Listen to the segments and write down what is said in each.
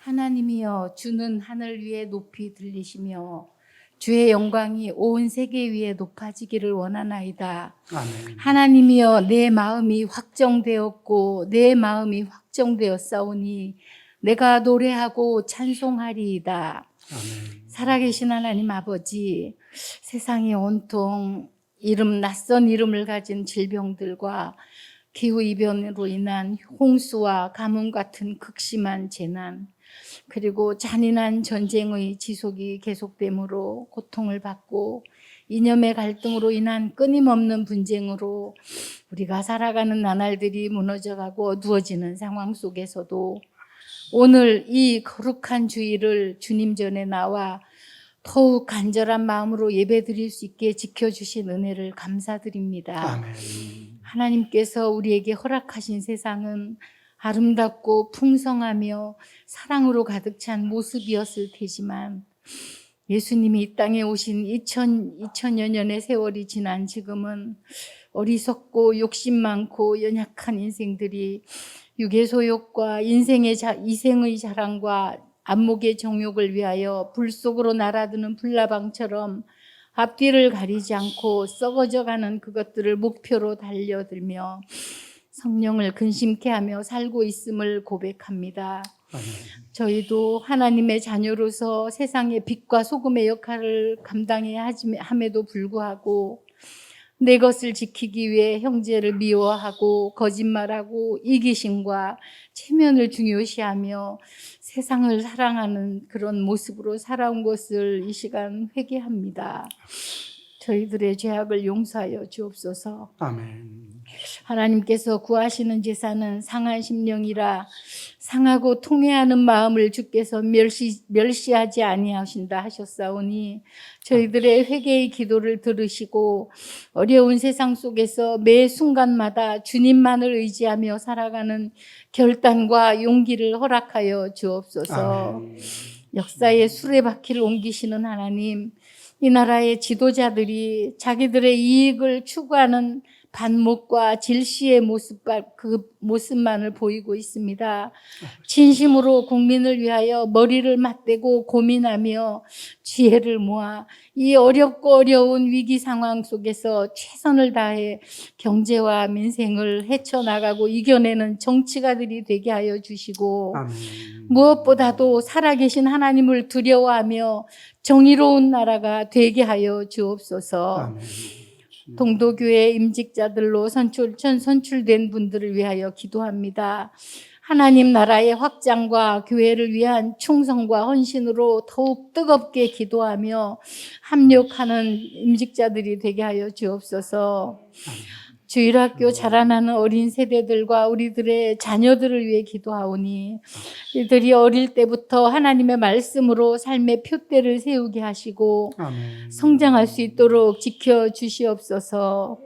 하나님이여, 주는 하늘 위에 높이 들리시며 주의 영광이 온 세계 위에 높아지기를 원하나이다. 아멘. 하나님이여, 내 마음이 확정되었고 내 마음이 확정되었사오니 내가 노래하고 찬송하리이다. 아멘. 살아계신 하나님 아버지, 세상에 온통 낯선 이름을 가진 질병들과 기후이변으로 인한 홍수와 가뭄 같은 극심한 재난, 그리고 잔인한 전쟁의 지속이 계속되므로 고통을 받고 이념의 갈등으로 인한 끊임없는 분쟁으로 우리가 살아가는 나날들이 무너져가고 어두워지는 상황 속에서도 오늘 이 거룩한 주일을 주님 전에 나와 더욱 간절한 마음으로 예배드릴 수 있게 지켜주신 은혜를 감사드립니다. 아멘. 하나님께서 우리에게 허락하신 세상은 아름답고 풍성하며 사랑으로 가득 찬 모습이었을 테지만 예수님이 이 땅에 오신 2000여 년의 세월이 지난 지금은 어리석고 욕심 많고 연약한 인생들이 육의 소욕과 이생의 자랑과 안목의 정욕을 위하여 불 속으로 날아드는 불나방처럼 앞뒤를 가리지 않고 썩어져가는 그것들을 목표로 달려들며 성령을 근심케 하며 살고 있음을 고백합니다. 아멘. 저희도 하나님의 자녀로서 세상의 빛과 소금의 역할을 감당해야 함에도 불구하고 내 것을 지키기 위해 형제를 미워하고 거짓말하고 이기심과 체면을 중요시하며 세상을 사랑하는 그런 모습으로 살아온 것을 이 시간 회개합니다. 저희들의 죄악을 용서하여 주옵소서. 아멘. 하나님께서 구하시는 제사는 상한 심령이라 상하고 통회하는 마음을 주께서 멸시하지 아니하신다 하셨사오니 저희들의 회개의 기도를 들으시고 어려운 세상 속에서 매 순간마다 주님만을 의지하며 살아가는 결단과 용기를 허락하여 주옵소서. 아멘. 역사의 수레바퀴를 옮기시는 하나님, 이 나라의 지도자들이 자기들의 이익을 추구하는 반목과 질시의 그 모습만을 보이고 있습니다. 진심으로 국민을 위하여 머리를 맞대고 고민하며 지혜를 모아 이 어렵고 어려운 위기 상황 속에서 최선을 다해 경제와 민생을 헤쳐나가고 이겨내는 정치가들이 되게 하여 주시고 아멘. 무엇보다도 살아계신 하나님을 두려워하며 정의로운 나라가 되게 하여 주옵소서. 아멘. 동도교회 임직자들로 선출된 분들을 위하여 기도합니다. 하나님 나라의 확장과 교회를 위한 충성과 헌신으로 더욱 뜨겁게 기도하며 합력하는 임직자들이 되게 하여 주옵소서. 주일학교 자라나는 어린 세대들과 우리들의 자녀들을 위해 기도하오니 이들이 어릴 때부터 하나님의 말씀으로 삶의 표대를 세우게 하시고 아멘. 성장할 수 있도록 지켜주시옵소서.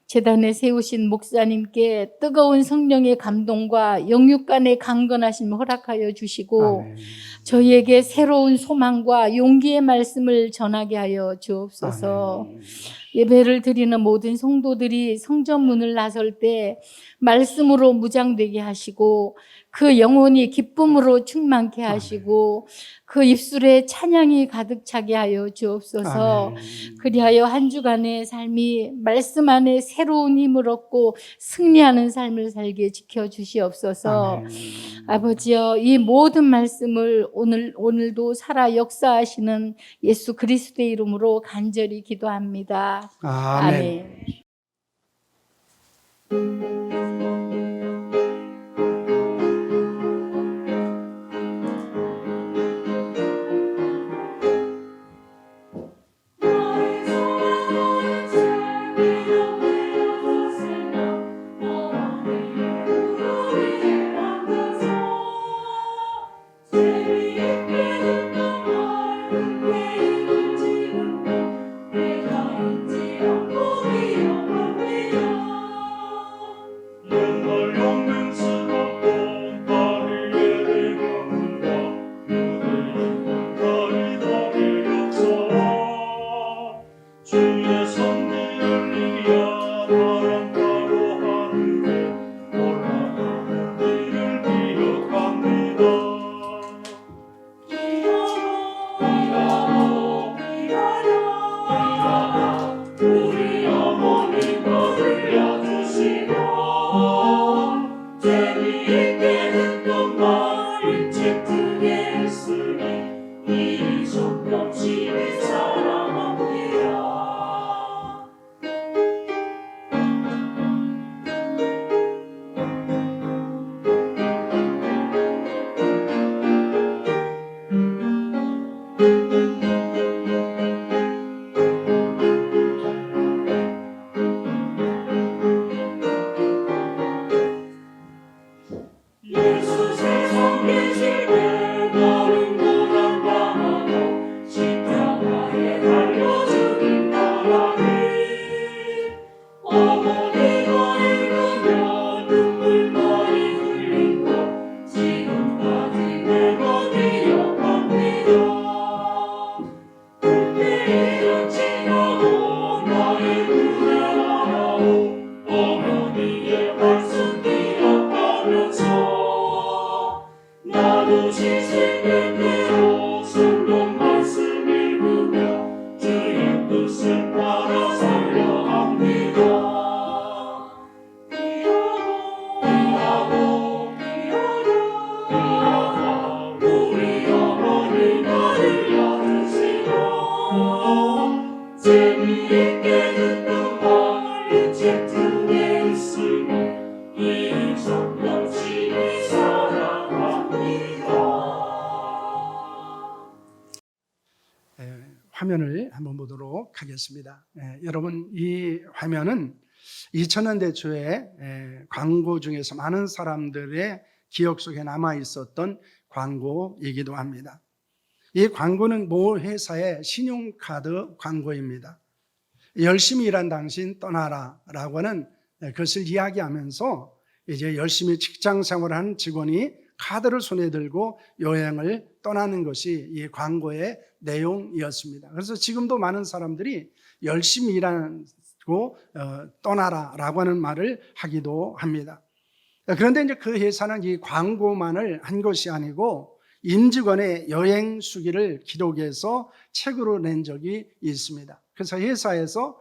재단에 세우신 목사님께 뜨거운 성령의 감동과 영육 간의 강건하심을 허락하여 주시고 아멘. 저희에게 새로운 소망과 용기의 말씀을 전하게 하여 주옵소서. 아멘. 예배를 드리는 모든 성도들이 성전문을 나설 때 말씀으로 무장되게 하시고 그 영혼이 기쁨으로 충만케 하시고 그 입술에 찬양이 가득 차게 하여 주옵소서. 아멘. 그리하여 한 주간의 삶이 말씀 안에 새로운 힘을 얻고 승리하는 삶을 살게 지켜주시옵소서. 아멘. 아버지여, 이 모든 말씀을 오늘도 살아 역사하시는 예수 그리스도의 이름으로 간절히 기도합니다. 아멘. 내가 잊지 않고 보도록 하겠습니다. 여러분, 이 화면은 2000년대 초에 광고 중에서 많은 사람들의 기억 속에 남아 있었던 광고이기도 합니다. 이 광고는 모 회사의 신용카드 광고입니다. 열심히 일한 당신 떠나라 라고 하는 그것을 이야기하면서 이제 열심히 직장 생활하는 직원이 카드를 손에 들고 여행을 떠나는 것이 이 광고의 내용이었습니다. 그래서 지금도 많은 사람들이 열심히 일하고 떠나라 라고 하는 말을 하기도 합니다. 그런데 이제 그 회사는 이 광고만을 한 것이 아니고 임직원의 여행 수기를 기록해서 책으로 낸 적이 있습니다. 그래서 회사에서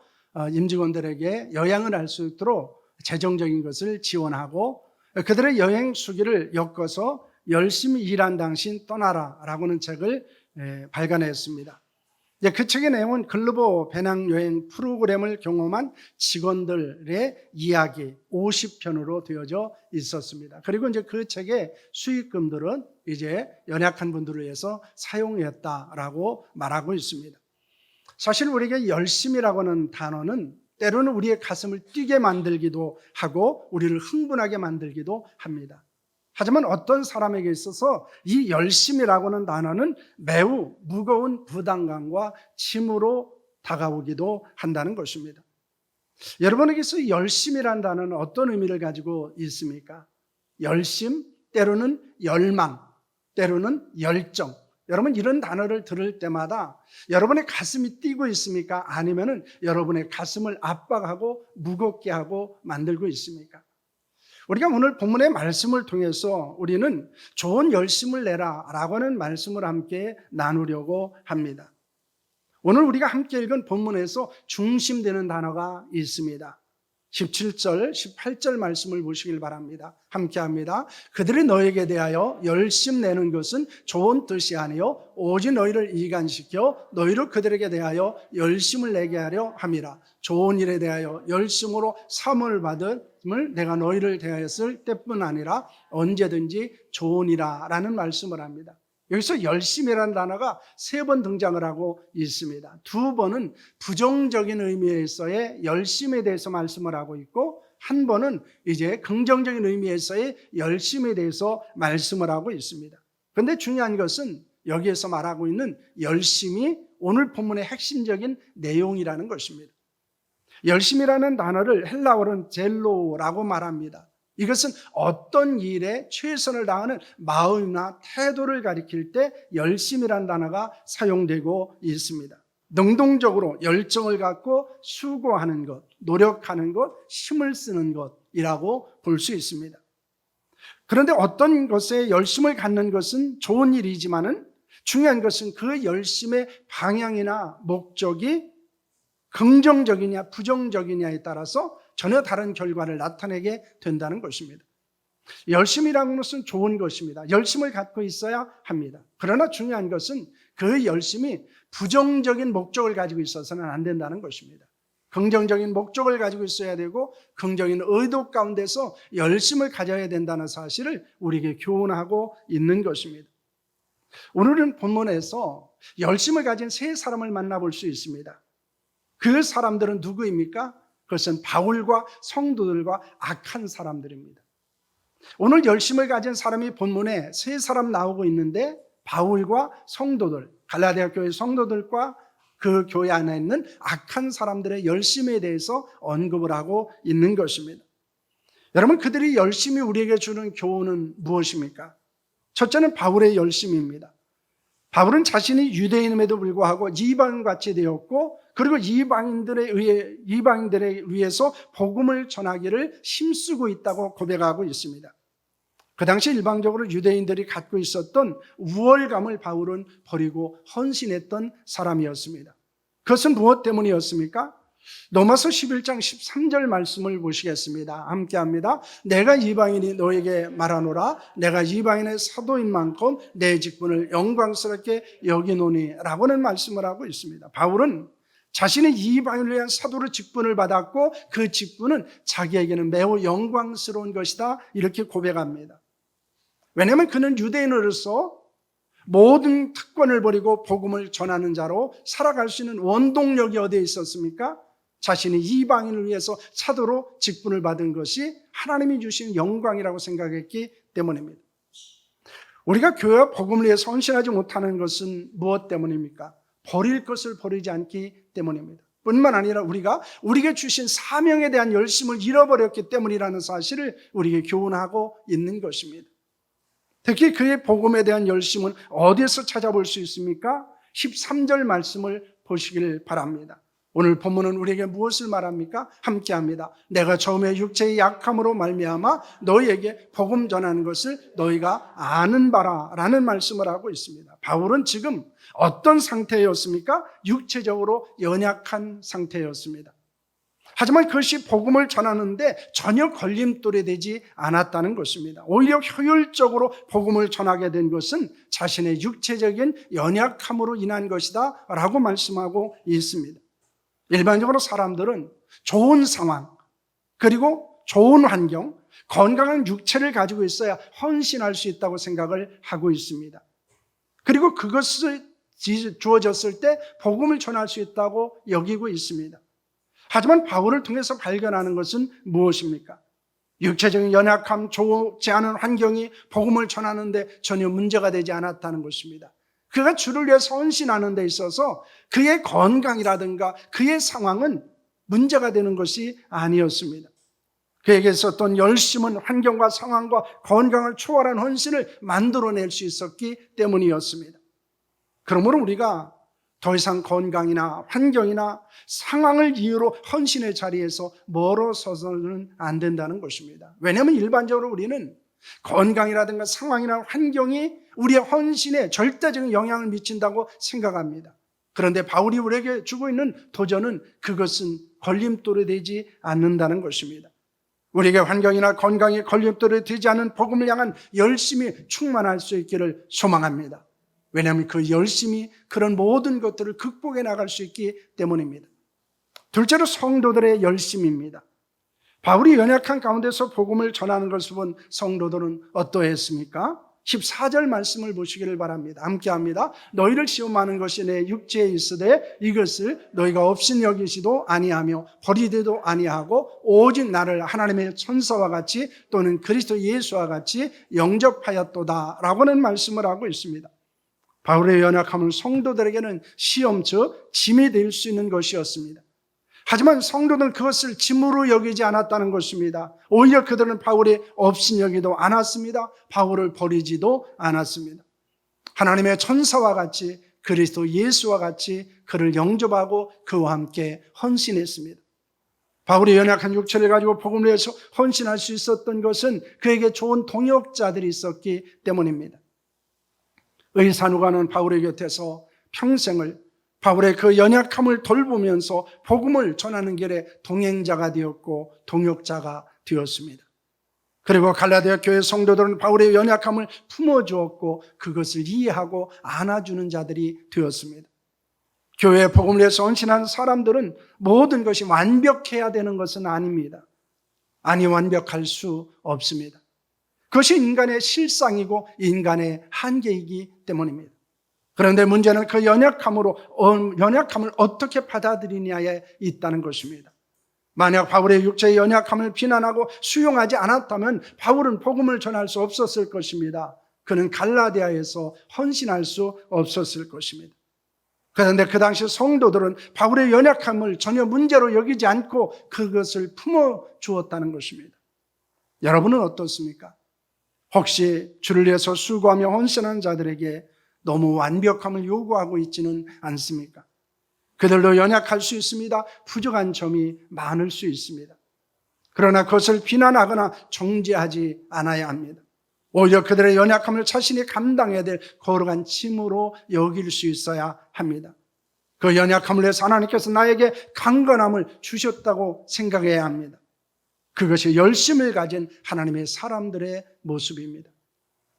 임직원들에게 여행을 할 수 있도록 재정적인 것을 지원하고 그들의 여행 수기를 엮어서 열심히 일한 당신 떠나라 라고 하는 책을 발간했습니다. 그 책의 내용은 글로벌 배낭여행 프로그램을 경험한 직원들의 이야기 50편으로 되어져 있었습니다. 그리고 이제 그 책의 수익금들은 이제 연약한 분들을 위해서 사용했다라고 말하고 있습니다. 사실 우리에게 열심이라고 하는 단어는 때로는 우리의 가슴을 뛰게 만들기도 하고 우리를 흥분하게 만들기도 합니다. 하지만 어떤 사람에게 있어서 이 열심이라고 하는 단어는 매우 무거운 부담감과 짐으로 다가오기도 한다는 것입니다. 여러분에게서 열심이라는 단어는 어떤 의미를 가지고 있습니까? 열심, 때로는 열망, 때로는 열정. 여러분, 이런 단어를 들을 때마다 여러분의 가슴이 뛰고 있습니까? 아니면은 여러분의 가슴을 압박하고 무겁게 하고 만들고 있습니까? 우리가 오늘 본문의 말씀을 통해서 우리는 좋은 열심을 내라 라고 하는 말씀을 함께 나누려고 합니다. 오늘 우리가 함께 읽은 본문에서 중심되는 단어가 있습니다. 17절, 18절 말씀을 보시길 바랍니다. 함께 합니다. 그들이 너에게 대하여 열심 내는 것은 좋은 뜻이 아니요 오직 너희를 이간시켜 너희로 그들에게 대하여 열심을 내게 하려 함이라. 좋은 일에 대하여 열심으로 사모를 받음을 내가 너희를 대하였을 때뿐 아니라 언제든지 좋으니라 라는 말씀을 합니다. 여기서 열심이라는 단어가 3번 등장을 하고 있습니다. 2번은 부정적인 의미에서의 열심에 대해서 말씀을 하고 있고, 1번은 이제 긍정적인 의미에서의 열심에 대해서 말씀을 하고 있습니다. 그런데 중요한 것은 여기에서 말하고 있는 열심이 오늘 본문의 핵심적인 내용이라는 것입니다. 열심이라는 단어를 헬라어로는 젤로라고 말합니다. 이것은 어떤 일에 최선을 다하는 마음이나 태도를 가리킬 때 열심이라는 단어가 사용되고 있습니다. 능동적으로 열정을 갖고 수고하는 것, 노력하는 것, 힘을 쓰는 것이라고 볼 수 있습니다. 그런데 어떤 것에 열심을 갖는 것은 좋은 일이지만은 중요한 것은 그 열심의 방향이나 목적이 긍정적이냐 부정적이냐에 따라서 전혀 다른 결과를 나타내게 된다는 것입니다. 열심이라는 것은 좋은 것입니다. 열심을 갖고 있어야 합니다. 그러나 중요한 것은 그 열심이 부정적인 목적을 가지고 있어서는 안 된다는 것입니다. 긍정적인 목적을 가지고 있어야 되고 긍정적인 의도 가운데서 열심을 가져야 된다는 사실을 우리에게 교훈하고 있는 것입니다. 오늘은 본문에서 열심을 가진 3사람을 만나볼 수 있습니다. 그 사람들은 누구입니까? 그것은 바울과 성도들과 악한 사람들입니다. 오늘 열심을 가진 사람이 본문에 3사람 나오고 있는데 바울과 성도들, 갈라디아 교회 성도들과 그 교회 안에 있는 악한 사람들의 열심에 대해서 언급을 하고 있는 것입니다. 여러분, 그들이 열심히 우리에게 주는 교훈은 무엇입니까? 첫째는 바울의 열심입니다. 바울은 자신이 유대인임에도 불구하고 이방인같이 되었고 그리고 이방인들에 위해서 복음을 전하기를 힘쓰고 있다고 고백하고 있습니다. 그 당시 일방적으로 유대인들이 갖고 있었던 우월감을 바울은 버리고 헌신했던 사람이었습니다. 그것은 무엇 때문이었습니까? 로마서 11장 13절 말씀을 보시겠습니다. 함께 합니다. 내가 이방인이 너에게 말하노라. 내가 이방인의 사도인 만큼 내 직분을 영광스럽게 여기노니 라고는 말씀을 하고 있습니다. 바울은 자신이 이방인을 위한 사도로 직분을 받았고 그 직분은 자기에게는 매우 영광스러운 것이다 이렇게 고백합니다. 왜냐하면 그는 유대인으로서 모든 특권을 버리고 복음을 전하는 자로 살아갈 수 있는 원동력이 어디에 있었습니까? 자신이 이방인을 위해서 사도로 직분을 받은 것이 하나님이 주신 영광이라고 생각했기 때문입니다. 우리가 교회와 복음을 위해 헌신하지 못하는 것은 무엇 때문입니까? 버릴 것을 버리지 않기 때문입니다. 뿐만 아니라 우리가 우리에게 주신 사명에 대한 열심을 잃어버렸기 때문이라는 사실을 우리에게 교훈하고 있는 것입니다. 특히 그의 복음에 대한 열심은 어디에서 찾아볼 수 있습니까? 13절 말씀을 보시길 바랍니다. 오늘 본문은 우리에게 무엇을 말합니까? 함께합니다. 내가 처음에 육체의 약함으로 말미암아 너희에게 복음 전하는 것을 너희가 아는 바라 라는 말씀을 하고 있습니다. 바울은 지금 어떤 상태였습니까? 육체적으로 연약한 상태였습니다. 하지만 그것이 복음을 전하는데 전혀 걸림돌이 되지 않았다는 것입니다. 오히려 효율적으로 복음을 전하게 된 것은 자신의 육체적인 연약함으로 인한 것이다 라고 말씀하고 있습니다. 일반적으로 사람들은 좋은 상황, 그리고 좋은 환경, 건강한 육체를 가지고 있어야 헌신할 수 있다고 생각을 하고 있습니다. 그리고 그것을 주어졌을 때 복음을 전할 수 있다고 여기고 있습니다. 하지만 바울을 통해서 발견하는 것은 무엇입니까? 육체적인 연약함, 좋지 않은 환경이 복음을 전하는데 전혀 문제가 되지 않았다는 것입니다. 그가 주를 위해서 헌신하는 데 있어서 그의 건강이라든가 그의 상황은 문제가 되는 것이 아니었습니다. 그에게 있었던 열심은 환경과 상황과 건강을 초월한 헌신을 만들어낼 수 있었기 때문이었습니다. 그러므로 우리가 더 이상 건강이나 환경이나 상황을 이유로 헌신의 자리에서 멀어서서는 안 된다는 것입니다. 왜냐하면 일반적으로 우리는 건강이라든가 상황이나 환경이 우리의 헌신에 절대적인 영향을 미친다고 생각합니다. 그런데 바울이 우리에게 주고 있는 도전은 그것은 걸림돌이 되지 않는다는 것입니다. 우리에게 환경이나 건강이 걸림돌이 되지 않은 복음을 향한 열심이 충만할 수 있기를 소망합니다. 왜냐하면 그 열심이 그런 모든 것들을 극복해 나갈 수 있기 때문입니다. 둘째로 성도들의 열심입니다. 바울이 연약한 가운데서 복음을 전하는 것을 본 성도들은 어떠했습니까? 14절 말씀을 보시기를 바랍니다. 함께합니다. 너희를 시험하는 것이 내 육체에 있으되 이것을 너희가 없인 여기지도 아니하며 버리지도 아니하고 오직 나를 하나님의 천사와 같이 또는 그리스도 예수와 같이 영접하였도다 라고는 말씀을 하고 있습니다. 바울의 연약함은 성도들에게는 시험, 즉 짐이 될 수 있는 것이었습니다. 하지만 성도들은 그것을 짐으로 여기지 않았다는 것입니다. 오히려 그들은 바울이 없인 여기도 않았습니다. 바울을 버리지도 않았습니다. 하나님의 천사와 같이 그리스도 예수와 같이 그를 영접하고 그와 함께 헌신했습니다. 바울이 연약한 육체를 가지고 복음을 위해서 헌신할 수 있었던 것은 그에게 좋은 동역자들이 있었기 때문입니다. 의사 누가는 바울의 곁에서 평생을 바울의 그 연약함을 돌보면서 복음을 전하는 길에 동행자가 되었고 동역자가 되었습니다. 그리고 갈라디아 교회 성도들은 바울의 연약함을 품어주었고 그것을 이해하고 안아주는 자들이 되었습니다. 교회의 복음을 위해서 헌신한 사람들은 모든 것이 완벽해야 되는 것은 아닙니다. 아니, 완벽할 수 없습니다. 그것이 인간의 실상이고 인간의 한계이기 때문입니다. 그런데 문제는 그 연약함을 어떻게 받아들이냐에 있다는 것입니다. 만약 바울의 육체의 연약함을 비난하고 수용하지 않았다면 바울은 복음을 전할 수 없었을 것입니다. 그는 갈라디아에서 헌신할 수 없었을 것입니다. 그런데 그 당시 성도들은 바울의 연약함을 전혀 문제로 여기지 않고 그것을 품어주었다는 것입니다. 여러분은 어떻습니까? 혹시 주를 위해서 수고하며 헌신하는 자들에게 너무 완벽함을 요구하고 있지는 않습니까? 그들도 연약할 수 있습니다. 부족한 점이 많을 수 있습니다. 그러나 그것을 비난하거나 정죄하지 않아야 합니다. 오히려 그들의 연약함을 자신이 감당해야 될 거룩한 짐으로 여길 수 있어야 합니다. 그 연약함을 위해서 하나님께서 나에게 강건함을 주셨다고 생각해야 합니다. 그것이 열심을 가진 하나님의 사람들의 모습입니다.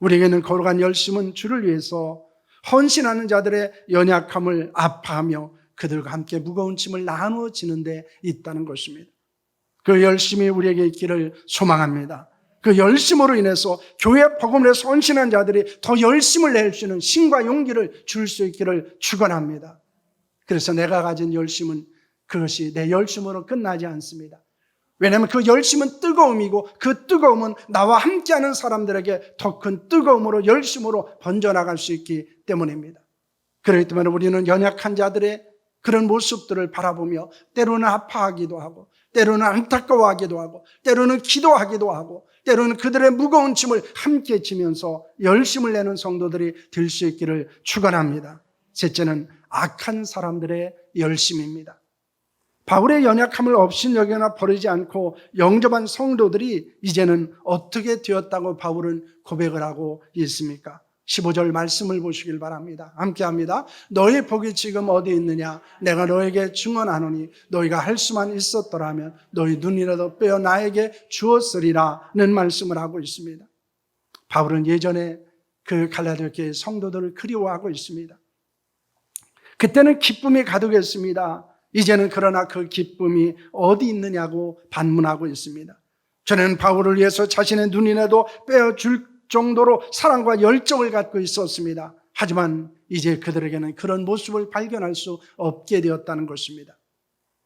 우리에게는 거룩한 열심은 주를 위해서 헌신하는 자들의 연약함을 아파하며 그들과 함께 무거운 짐을 나누어지는 데 있다는 것입니다. 그 열심이 우리에게 있기를 소망합니다. 그 열심으로 인해서 교회 복음을 위해서 헌신한 자들이 더 열심을 낼 수 있는 힘과 용기를 줄 수 있기를 축원합니다. 그래서 내가 가진 열심은 그것이 내 열심으로 끝나지 않습니다. 왜냐하면 그 열심은 뜨거움이고 그 뜨거움은 나와 함께하는 사람들에게 더 큰 뜨거움으로 열심으로 번져나갈 수 있기 때문입니다. 그렇기 때문에 우리는 연약한 자들의 그런 모습들을 바라보며 때로는 아파하기도 하고 때로는 안타까워하기도 하고 때로는 기도하기도 하고 때로는 그들의 무거운 짐을 함께 지면서 열심을 내는 성도들이 될 수 있기를 축원합니다. 셋째는 악한 사람들의 열심입니다. 바울의 연약함을 업신여기나 버리지 않고 영접한 성도들이 이제는 어떻게 되었다고 바울은 고백을 하고 있습니까? 15절 말씀을 보시길 바랍니다. 함께 합니다. 너희 복이 지금 어디 있느냐? 내가 너에게 증언하노니 너희가 할 수만 있었더라면 너희 눈이라도 빼어 나에게 주었으리라는 말씀을 하고 있습니다. 바울은 예전에 그 갈라디아 교회 성도들을 그리워하고 있습니다. 그때는 기쁨이 가득했습니다. 이제는 그러나 그 기쁨이 어디 있느냐고 반문하고 있습니다. 저는 바울을 위해서 자신의 눈이라도 빼어줄 정도로 사랑과 열정을 갖고 있었습니다. 하지만 이제 그들에게는 그런 모습을 발견할 수 없게 되었다는 것입니다.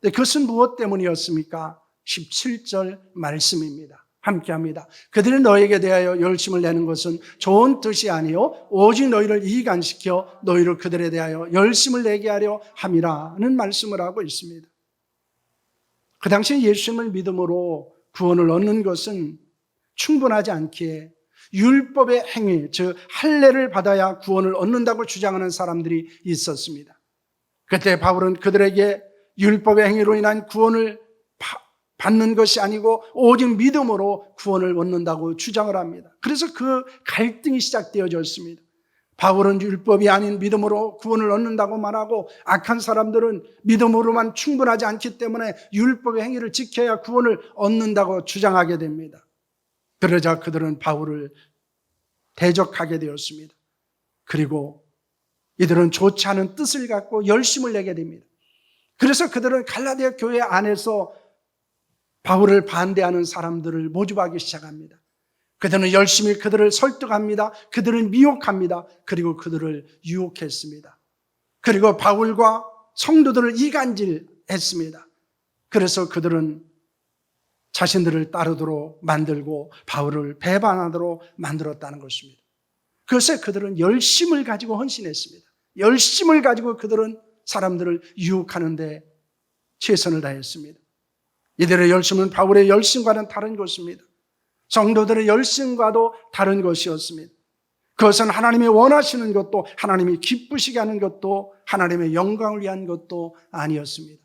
그것은 무엇 때문이었습니까? 17절 말씀입니다. 함께합니다. 그들이 너에게 대하여 열심을 내는 것은 좋은 뜻이 아니요 오직 너희를 이간시켜 너희를 그들에 대하여 열심을 내게 하려 함이라는 말씀을 하고 있습니다. 그 당시 예수님을 믿음으로 구원을 얻는 것은 충분하지 않기에 율법의 행위, 즉 할례를 받아야 구원을 얻는다고 주장하는 사람들이 있었습니다. 그때 바울은 그들에게 율법의 행위로 인한 구원을 받는 것이 아니고 오직 믿음으로 구원을 얻는다고 주장을 합니다. 그래서 그 갈등이 시작되어졌습니다. 바울은 율법이 아닌 믿음으로 구원을 얻는다고 말하고 악한 사람들은 믿음으로만 충분하지 않기 때문에 율법의 행위를 지켜야 구원을 얻는다고 주장하게 됩니다. 그러자 그들은 바울을 대적하게 되었습니다. 그리고 이들은 좋지 않은 뜻을 갖고 열심을 내게 됩니다. 그래서 그들은 갈라디아 교회 안에서 바울을 반대하는 사람들을 모집하기 시작합니다. 그들은 열심히 그들을 설득합니다. 그들을 미혹합니다. 그리고 그들을 유혹했습니다. 그리고 바울과 성도들을 이간질했습니다. 그래서 그들은 자신들을 따르도록 만들고 바울을 배반하도록 만들었다는 것입니다. 그래서 그들은 열심을 가지고 헌신했습니다. 열심을 가지고 그들은 사람들을 유혹하는 데 최선을 다했습니다. 이들의 열심은 바울의 열심과는 다른 것입니다. 성도들의 열심과도 다른 것이었습니다. 그것은 하나님이 원하시는 것도 하나님이 기쁘시게 하는 것도 하나님의 영광을 위한 것도 아니었습니다.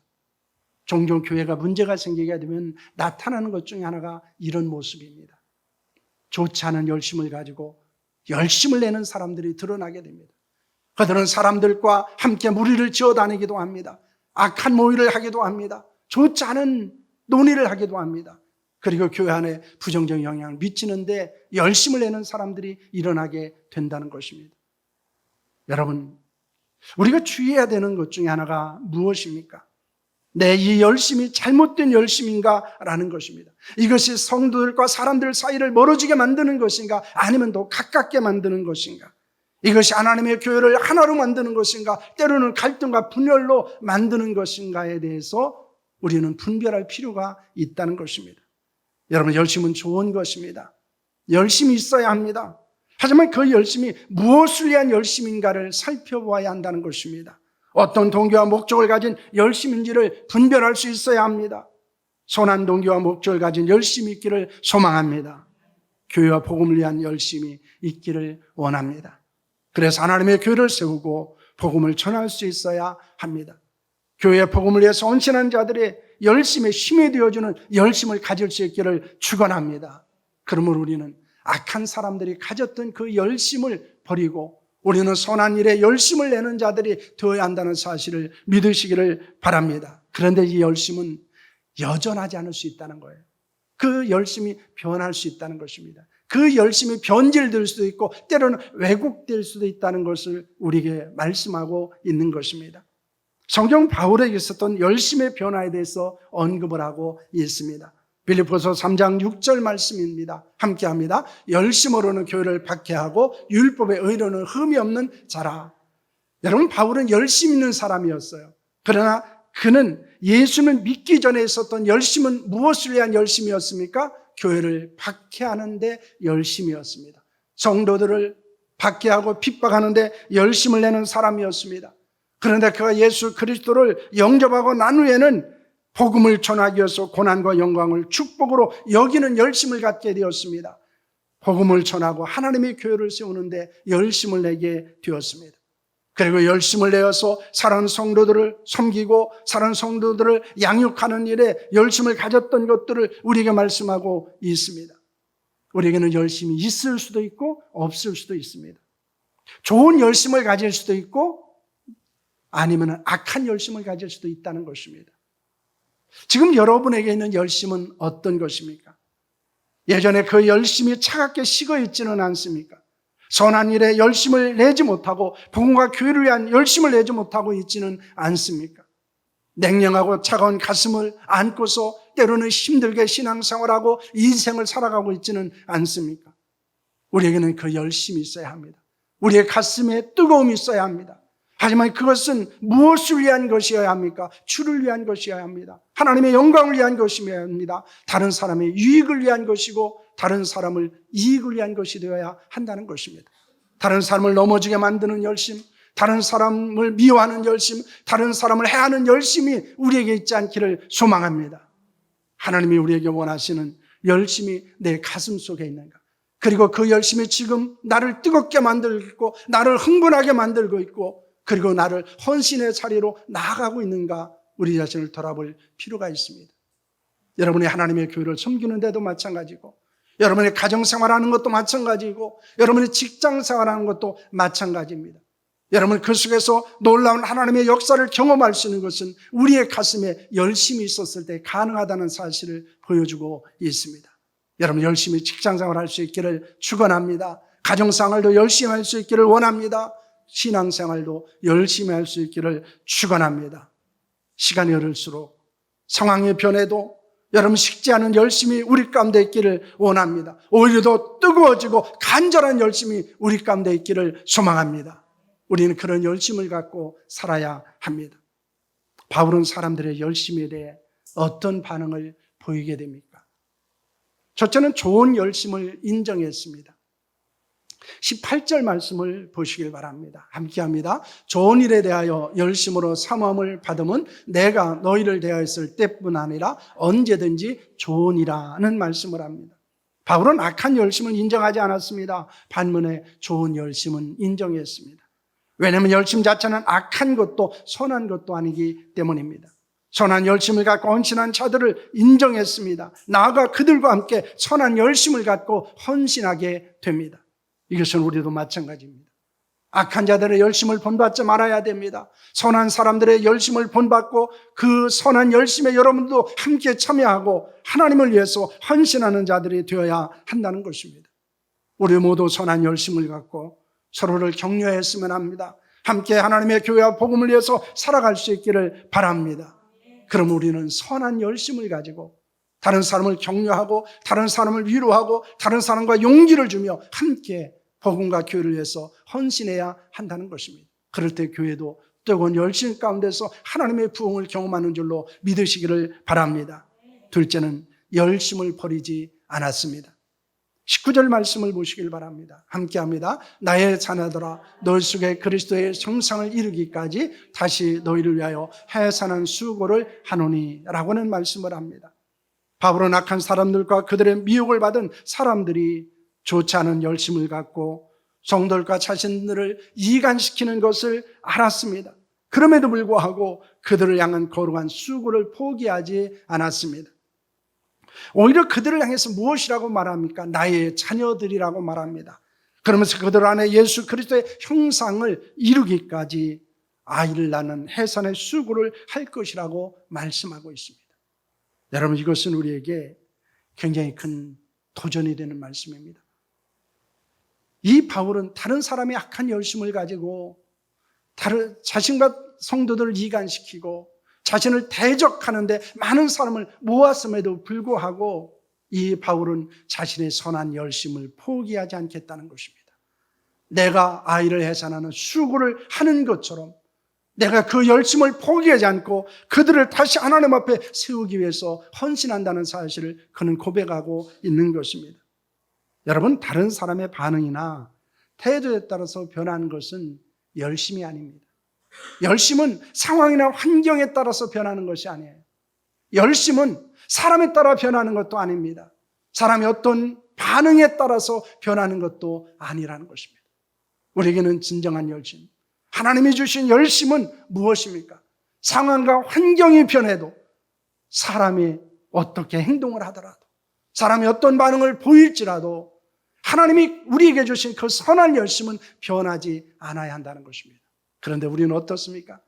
종종 교회가 문제가 생기게 되면 나타나는 것 중에 하나가 이런 모습입니다. 좋지 않은 열심을 가지고 열심을 내는 사람들이 드러나게 됩니다. 그들은 사람들과 함께 무리를 지어 다니기도 합니다. 악한 모의를 하기도 합니다. 좋지 않은 논의를 하기도 합니다. 그리고 교회 안에 부정적인 영향을 미치는데 열심을 내는 사람들이 일어나게 된다는 것입니다. 여러분, 우리가 주의해야 되는 것 중에 하나가 무엇입니까? 내 이 열심이 잘못된 열심인가? 라는 것입니다. 이것이 성도들과 사람들 사이를 멀어지게 만드는 것인가? 아니면 더 가깝게 만드는 것인가? 이것이 하나님의 교회를 하나로 만드는 것인가? 때로는 갈등과 분열로 만드는 것인가에 대해서 우리는 분별할 필요가 있다는 것입니다. 여러분, 열심은 좋은 것입니다. 열심이 있어야 합니다. 하지만 그 열심이 무엇을 위한 열심인가를 살펴보아야 한다는 것입니다. 어떤 동기와 목적을 가진 열심인지를 분별할 수 있어야 합니다. 선한 동기와 목적을 가진 열심이 있기를 소망합니다. 교회와 복음을 위한 열심이 있기를 원합니다. 그래서 하나님의 교회를 세우고 복음을 전할 수 있어야 합니다. 교회의 복음을 위해서 헌신한 자들의 열심에 힘이 되어주는 열심을 가질 수 있기를 축원합니다. 그러므로 우리는 악한 사람들이 가졌던 그 열심을 버리고 우리는 선한 일에 열심을 내는 자들이 되어야 한다는 사실을 믿으시기를 바랍니다. 그런데 이 열심은 여전하지 않을 수 있다는 거예요. 그 열심이 변할 수 있다는 것입니다. 그 열심이 변질될 수도 있고 때로는 왜곡될 수도 있다는 것을 우리에게 말씀하고 있는 것입니다. 성경 바울에게 있었던 열심의 변화에 대해서 언급을 하고 있습니다. 빌립보서 3장 6절 말씀입니다. 함께합니다. 열심으로는 교회를 박해하고 율법의 의로는 흠이 없는 자라. 여러분, 바울은 열심 있는 사람이었어요. 그러나 그는 예수를 믿기 전에 있었던 열심은 무엇을 위한 열심이었습니까? 교회를 박해하는 데 열심이었습니다. 성도들을 박해하고 핍박하는 데 열심을 내는 사람이었습니다. 그런데 그가 예수 그리스도를 영접하고 난 후에는 복음을 전하기 위해서 고난과 영광을 축복으로 여기는 열심을 갖게 되었습니다. 복음을 전하고 하나님의 교회를 세우는데 열심을 내게 되었습니다. 그리고 열심을 내어서 사랑하는 성도들을 섬기고 사랑하는 성도들을 양육하는 일에 열심을 가졌던 것들을 우리에게 말씀하고 있습니다. 우리에게는 열심이 있을 수도 있고 없을 수도 있습니다. 좋은 열심을 가질 수도 있고 아니면 악한 열심을 가질 수도 있다는 것입니다. 지금 여러분에게 있는 열심은 어떤 것입니까? 예전에 그 열심이 차갑게 식어 있지는 않습니까? 선한 일에 열심을 내지 못하고 복음과 교회를 위한 열심을 내지 못하고 있지는 않습니까? 냉랭하고 차가운 가슴을 안고서 때로는 힘들게 신앙생활하고 인생을 살아가고 있지는 않습니까? 우리에게는 그 열심이 있어야 합니다. 우리의 가슴에 뜨거움이 있어야 합니다. 하지만 그것은 무엇을 위한 것이어야 합니까? 주를 위한 것이어야 합니다. 하나님의 영광을 위한 것이어야 합니다. 다른 사람의 유익을 위한 것이고 다른 사람을 이익을 위한 것이 되어야 한다는 것입니다. 다른 사람을 넘어지게 만드는 열심, 다른 사람을 미워하는 열심, 다른 사람을 해하는 열심이 우리에게 있지 않기를 소망합니다. 하나님이 우리에게 원하시는 열심이 내 가슴 속에 있는가? 그리고 그 열심이 지금 나를 뜨겁게 만들고 있고 나를 흥분하게 만들고 있고 그리고 나를 헌신의 자리로 나아가고 있는가? 우리 자신을 돌아볼 필요가 있습니다. 여러분이 하나님의 교회를 섬기는 데도 마찬가지고 여러분의 가정생활하는 것도 마찬가지고 여러분의 직장생활하는 것도 마찬가지입니다. 여러분 그 속에서 놀라운 하나님의 역사를 경험할 수 있는 것은 우리의 가슴에 열심이 있었을 때 가능하다는 사실을 보여주고 있습니다. 여러분 열심히 직장생활할 수 있기를 축원합니다. 가정생활도 열심히 할 수 있기를 원합니다. 신앙생활도 열심히 할 수 있기를 축원합니다. 시간이 흐를수록 상황이 변해도 여러분 식지 않은 열심이 우리 가운데 있기를 원합니다. 오히려 더 뜨거워지고 간절한 열심이 우리 가운데 있기를 소망합니다. 우리는 그런 열심을 갖고 살아야 합니다. 바울은 사람들의 열심에 대해 어떤 반응을 보이게 됩니까? 첫째는 좋은 열심을 인정했습니다. 18절 말씀을 보시길 바랍니다. 함께합니다. 좋은 일에 대하여 열심으로 사모함을 받으면 내가 너희를 대하였을 때뿐 아니라 언제든지 좋으니라는 말씀을 합니다. 바울은 악한 열심을 인정하지 않았습니다. 반면에 좋은 열심은 인정했습니다. 왜냐하면 열심 자체는 악한 것도 선한 것도 아니기 때문입니다. 선한 열심을 갖고 헌신한 자들을 인정했습니다. 나아가 그들과 함께 선한 열심을 갖고 헌신하게 됩니다. 이것은 우리도 마찬가지입니다. 악한 자들의 열심을 본받지 말아야 됩니다. 선한 사람들의 열심을 본받고 그 선한 열심에 여러분도 함께 참여하고 하나님을 위해서 헌신하는 자들이 되어야 한다는 것입니다. 우리 모두 선한 열심을 갖고 서로를 격려했으면 합니다. 함께 하나님의 교회와 복음을 위해서 살아갈 수 있기를 바랍니다. 그럼 우리는 선한 열심을 가지고 다른 사람을 격려하고 다른 사람을 위로하고 다른 사람과 용기를 주며 함께 복음과 교회를 위해서 헌신해야 한다는 것입니다. 그럴 때 교회도 뜨거운 열심 가운데서 하나님의 부흥을 경험하는 줄로 믿으시기를 바랍니다. 둘째는 열심을 버리지 않았습니다. 19절 말씀을 보시길 바랍니다. 함께합니다. 나의 자녀들아 너희 속에 그리스도의 형상을 이루기까지 다시 너희를 위하여 해산한 수고를 하노니 라고는 말씀을 합니다. 바울은 악한 사람들과 그들의 미혹을 받은 사람들이 좋지 않은 열심을 갖고 성도들과 자신들을 이간시키는 것을 알았습니다. 그럼에도 불구하고 그들을 향한 거룩한 수고를 포기하지 않았습니다. 오히려 그들을 향해서 무엇이라고 말합니까? 나의 자녀들이라고 말합니다. 그러면서 그들 안에 예수 그리스도의 형상을 이루기까지 아이를 낳는 해산의 수고를 할 것이라고 말씀하고 있습니다. 여러분 이것은 우리에게 굉장히 큰 도전이 되는 말씀입니다. 이 바울은 다른 사람의 악한 열심을 가지고 다른 자신과 성도들을 이간시키고 자신을 대적하는데 많은 사람을 모았음에도 불구하고 이 바울은 자신의 선한 열심을 포기하지 않겠다는 것입니다. 내가 아이를 해산하는 수고를 하는 것처럼 내가 그 열심을 포기하지 않고 그들을 다시 하나님 앞에 세우기 위해서 헌신한다는 사실을 그는 고백하고 있는 것입니다. 여러분, 다른 사람의 반응이나 태도에 따라서 변하는 것은 열심이 아닙니다. 열심은 상황이나 환경에 따라서 변하는 것이 아니에요. 열심은 사람에 따라 변하는 것도 아닙니다. 사람의 어떤 반응에 따라서 변하는 것도 아니라는 것입니다. 우리에게는 진정한 열심, 하나님이 주신 열심은 무엇입니까? 상황과 환경이 변해도 사람이 어떻게 행동을 하더라도 사람이 어떤 반응을 보일지라도 하나님이 우리에게 주신 그 선한 열심은 변하지 않아야 한다는 것입니다. 그런데 우리는 어떻습니까?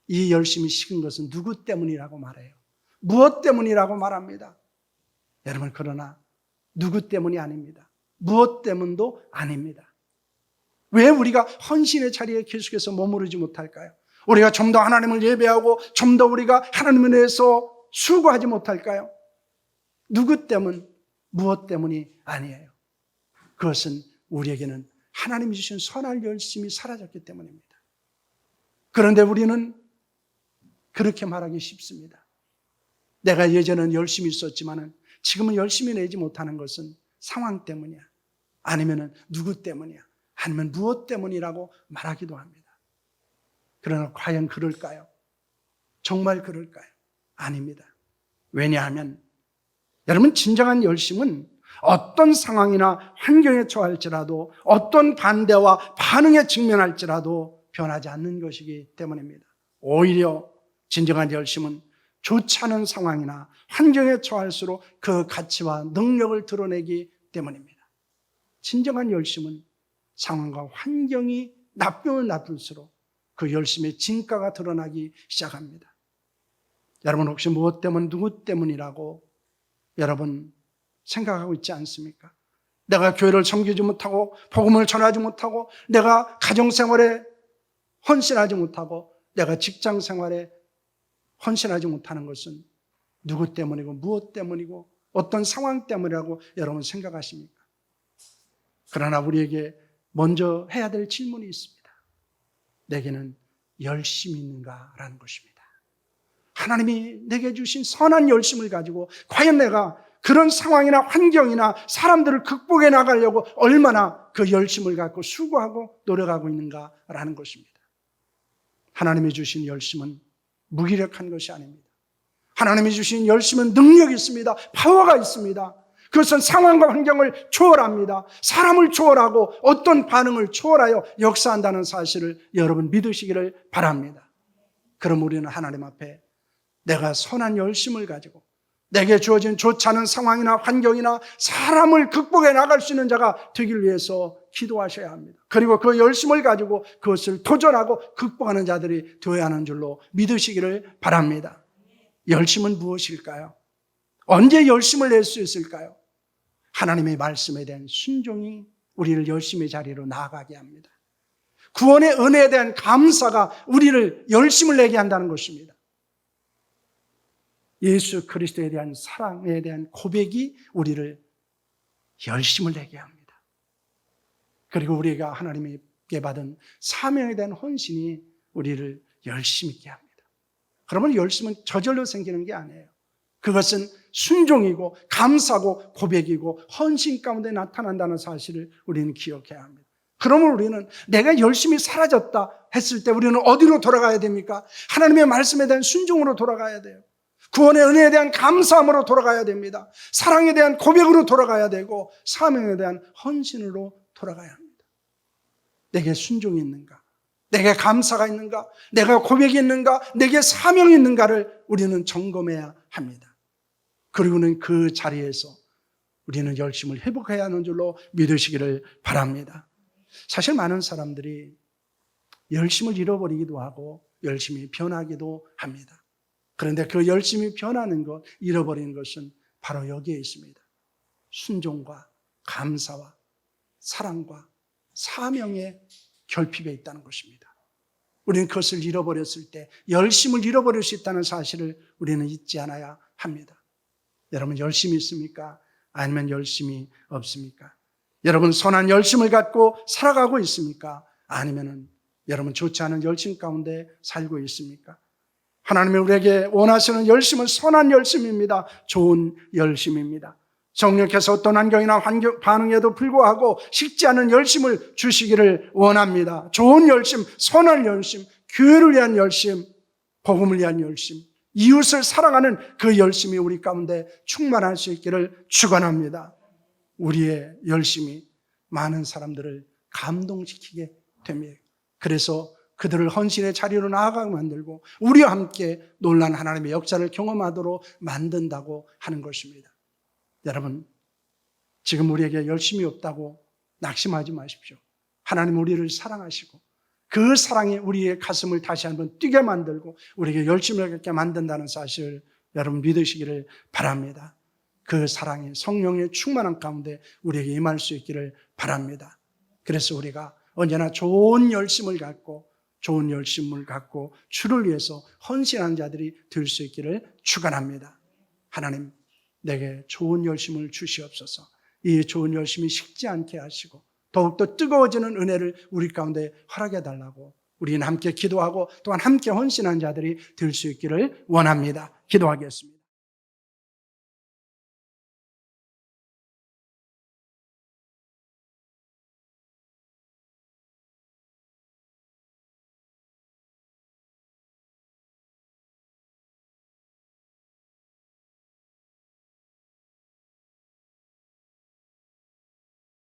이 열심이 식은 것은 누구 때문이라고 말해요? 무엇 때문이라고 말합니다. 여러분, 그러나 누구 때문이 아닙니다. 무엇 때문도 아닙니다. 왜 우리가 헌신의 자리에 계속해서 머무르지 못할까요? 우리가 좀 더 하나님을 예배하고 좀 더 우리가 하나님을 위해서 수고하지 못할까요? 누구 때문, 무엇 때문이 아니에요. 그것은 우리에게는 하나님이 주신 선한 열심이 사라졌기 때문입니다. 그런데 우리는 그렇게 말하기 쉽습니다. 내가 예전엔 열심히 있었지만 지금은 열심히 내지 못하는 것은 상황 때문이야. 아니면 누구 때문이야. 아니면 무엇 때문이라고 말하기도 합니다. 그러나 과연 그럴까요? 정말 그럴까요? 아닙니다. 왜냐하면 여러분, 진정한 열심은 어떤 상황이나 환경에 처할지라도 어떤 반대와 반응에 직면할지라도 변하지 않는 것이기 때문입니다. 오히려 진정한 열심은 좋지 않은 상황이나 환경에 처할수록 그 가치와 능력을 드러내기 때문입니다. 진정한 열심은 상황과 환경이 나쁘면 나쁠수록 그 열심의 진가가 드러나기 시작합니다. 여러분, 혹시 무엇 때문, 누구 때문이라고 여러분 생각하고 있지 않습니까? 내가 교회를 섬기지 못하고 복음을 전하지 못하고 내가 가정생활에 헌신하지 못하고 내가 직장생활에 헌신하지 못하는 것은 누구 때문이고 무엇 때문이고 어떤 상황 때문이라고 여러분 생각하십니까? 그러나 우리에게 먼저 해야 될 질문이 있습니다. 내게는 열심이 있는가라는 것입니다. 하나님이 내게 주신 선한 열심을 가지고 과연 내가 그런 상황이나 환경이나 사람들을 극복해 나가려고 얼마나 그 열심을 갖고 수고하고 노력하고 있는가라는 것입니다. 하나님이 주신 열심은 무기력한 것이 아닙니다. 하나님이 주신 열심은 능력이 있습니다. 파워가 있습니다. 그것은 상황과 환경을 초월합니다. 사람을 초월하고 어떤 반응을 초월하여 역사한다는 사실을 여러분 믿으시기를 바랍니다. 그럼 우리는 하나님 앞에 내가 선한 열심을 가지고 내게 주어진 좋지 않은 상황이나 환경이나 사람을 극복해 나갈 수 있는 자가 되길 위해서 기도하셔야 합니다. 그리고 그 열심을 가지고 그것을 도전하고 극복하는 자들이 되어야 하는 줄로 믿으시기를 바랍니다. 열심은 무엇일까요? 언제 열심을 낼 수 있을까요? 하나님의 말씀에 대한 순종이 우리를 열심의 자리로 나아가게 합니다. 구원의 은혜에 대한 감사가 우리를 열심을 내게 한다는 것입니다. 예수 그리스도에 대한 사랑에 대한 고백이 우리를 열심을 내게 합니다. 그리고 우리가 하나님께 받은 사명에 대한 헌신이 우리를 열심히 있게 합니다. 그러면 열심은 저절로 생기는 게 아니에요. 그것은 순종이고 감사고 고백이고 헌신 가운데 나타난다는 사실을 우리는 기억해야 합니다. 그러면 우리는 내가 열심히 사라졌다 했을 때 우리는 어디로 돌아가야 됩니까? 하나님의 말씀에 대한 순종으로 돌아가야 돼요. 구원의 은혜에 대한 감사함으로 돌아가야 됩니다. 사랑에 대한 고백으로 돌아가야 되고 사명에 대한 헌신으로 돌아가야 합니다. 내게 순종이 있는가? 내게 감사가 있는가? 내가 고백이 있는가? 내게 사명이 있는가를 우리는 점검해야 합니다. 그리고는 그 자리에서 우리는 열심을 회복해야 하는 줄로 믿으시기를 바랍니다. 사실 많은 사람들이 열심을 잃어버리기도 하고 열심히 변하기도 합니다. 그런데 그 열심히 변하는 것, 잃어버리는 것은 바로 여기에 있습니다. 순종과 감사와 사랑과 사명의 결핍에 있다는 것입니다. 우리는 그것을 잃어버렸을 때 열심을 잃어버릴 수 있다는 사실을 우리는 잊지 않아야 합니다. 여러분 열심이 있습니까? 아니면 열심이 없습니까? 여러분 선한 열심을 갖고 살아가고 있습니까? 아니면 여러분 좋지 않은 열심 가운데 살고 있습니까? 하나님이 우리에게 원하시는 열심은 선한 열심입니다. 좋은 열심입니다. 성령께서 어떤 환경이나 반응에도 불구하고 식지 않은 열심을 주시기를 원합니다. 좋은 열심, 선한 열심, 교회를 위한 열심, 복음을 위한 열심, 이웃을 사랑하는 그 열심이 우리 가운데 충만할 수 있기를 축원합니다. 우리의 열심이 많은 사람들을 감동시키게 됩니다. 그래서 그들을 헌신의 자리로 나아가게 만들고 우리와 함께 놀라운 하나님의 역사를 경험하도록 만든다고 하는 것입니다. 여러분, 지금 우리에게 열심이 없다고 낙심하지 마십시오. 하나님 우리를 사랑하시고 그 사랑이 우리의 가슴을 다시 한번 뛰게 만들고 우리에게 열심을 갖게 만든다는 사실을 여러분 믿으시기를 바랍니다. 그 사랑이 성령의 충만한 가운데 우리에게 임할 수 있기를 바랍니다. 그래서 우리가 언제나 좋은 열심을 갖고 주를 위해서 헌신한 자들이 될 수 있기를 축원합니다. 하나님 내게 좋은 열심을 주시옵소서. 이 좋은 열심이 식지 않게 하시고 더욱더 뜨거워지는 은혜를 우리 가운데 허락해 달라고 우리는 함께 기도하고 또한 함께 헌신한 자들이 될 수 있기를 원합니다. 기도하겠습니다.